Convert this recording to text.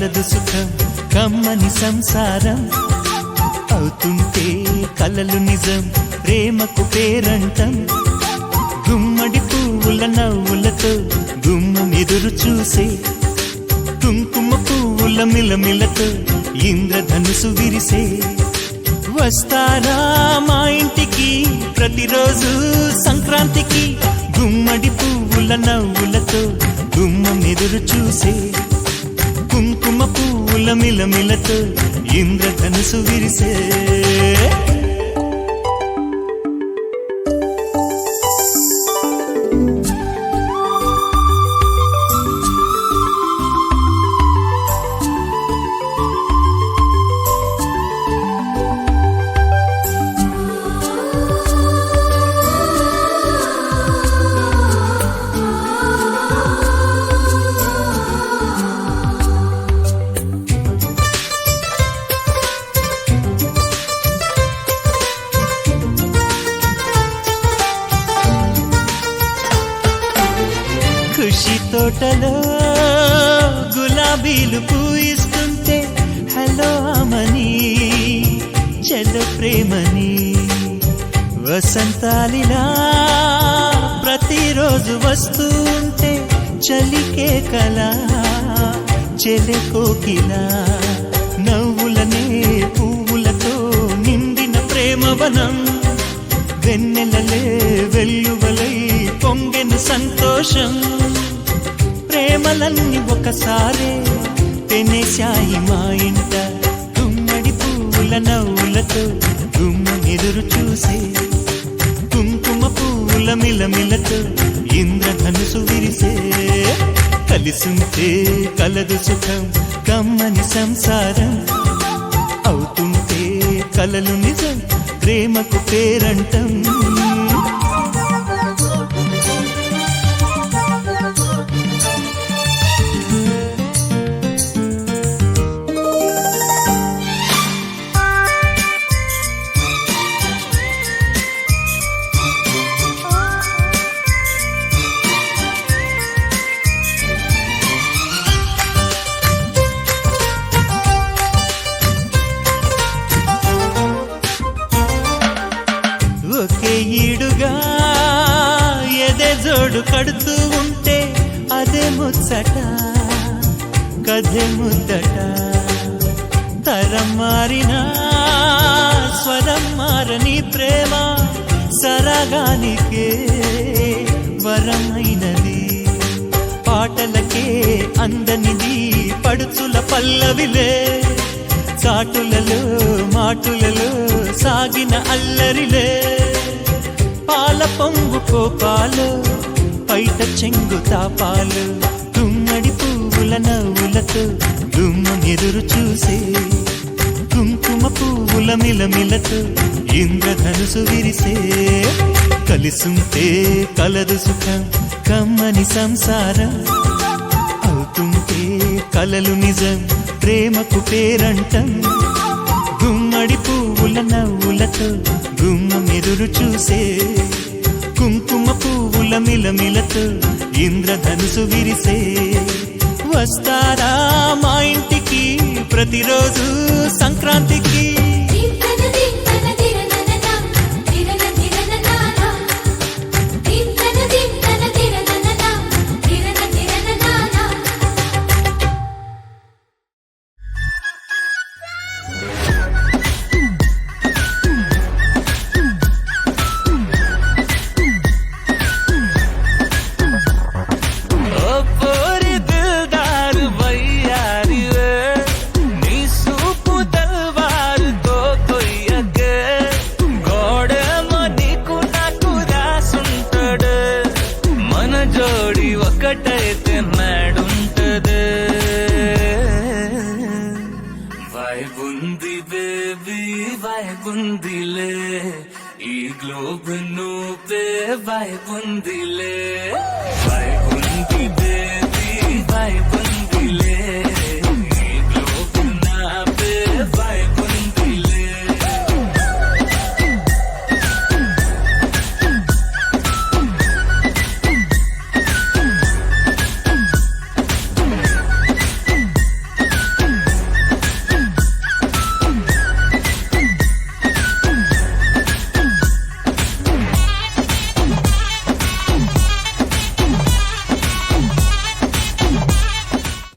కలదు సుఖం కమ్మని సంసారం అవుతుంటే కలలు నిజం ప్రేమకు పేరంటం గుమ్మడి పువ్వుల నవ్వులతో గుమ్మం ఎదురు చూసే కుంకుమ పువ్వుల మిలమిలతో ఇంద్రధనుసు విరిసే వస్తారా మా ఇంటికి ప్రతిరోజు సంక్రాంతికి గుమ్మడి పువ్వుల నవ్వులతో గుమ్మం ఎదురు చూసే కుంకుమ పువ్వుల మిలమిలతో ఇంద్రధనుసు విరిసే ఖుషి తోటలో గులాబీలు పూయిస్తుంటే హలో అమని చలో ప్రేమని వసంతాలిలా ప్రతిరోజు వస్తూ ఉంటే చలికే కలా చెలె కోకిలా నవ్వులనే పువ్వులతో నిండిన ప్రేమవనం వెన్నెలలే వెల్లువలై పొంగెను సంతోషం ప్రేమలన్నీ ఒకసారే పెనేశాయి మా ఇంట గుమ్మడి పువ్వుల నవ్వులతో గుమ్మం ఎదురు చూసే కుంకుమ పువ్వుల మిలమిలతో ఇంద్రధనుసు విరిసే కలిసుంటే కలదు సుఖం కమ్మని సంసారం అవుతుంటే కలలు నిజం ప్రేమకు పేరంటం ఒకే ఈడుగా ఎదే జోడు కడుతూ ఉంటే అదే ముచ్చట కథే ముద్దట తరం మారినా స్వరం మారని ప్రేమ సరగానికే వరమైనది పాటలకే అందనిది పడుచుల పల్లవిలే చాటులలో మాటులలో సాగిన అల్లరిలే పాల పొంగు కోపాలు పైట చెంగు తాపాలు గుమ్మడి పువ్వుల నవ్వులతో గుమ్మం ఎదురు చూసే కుంకుమ పువ్వుల మిలమిలతో ఇంద్రధనుసు విరిసే కలిసుంటే కలదు సుఖం కమ్మని సంసారం అవుతుంటే కలలు నిజం ప్రేమకు పేరంటం గుమ్మడి పువ్వుల నవ్వులతో గుమ్మం ఎదురు చూసే కుంకుమ పువ్వుల మిలమిలతో ఇంద్రధనుసు విరిసే వస్తారా మా ఇంటికి ప్రతిరోజు సంక్రాంతికి జోడి ఒకటైతే మేడుంటదే వైబుంది బేబీ వైబుందిలే ఈ గ్లోబ్ నువ్వే వైబుందిలే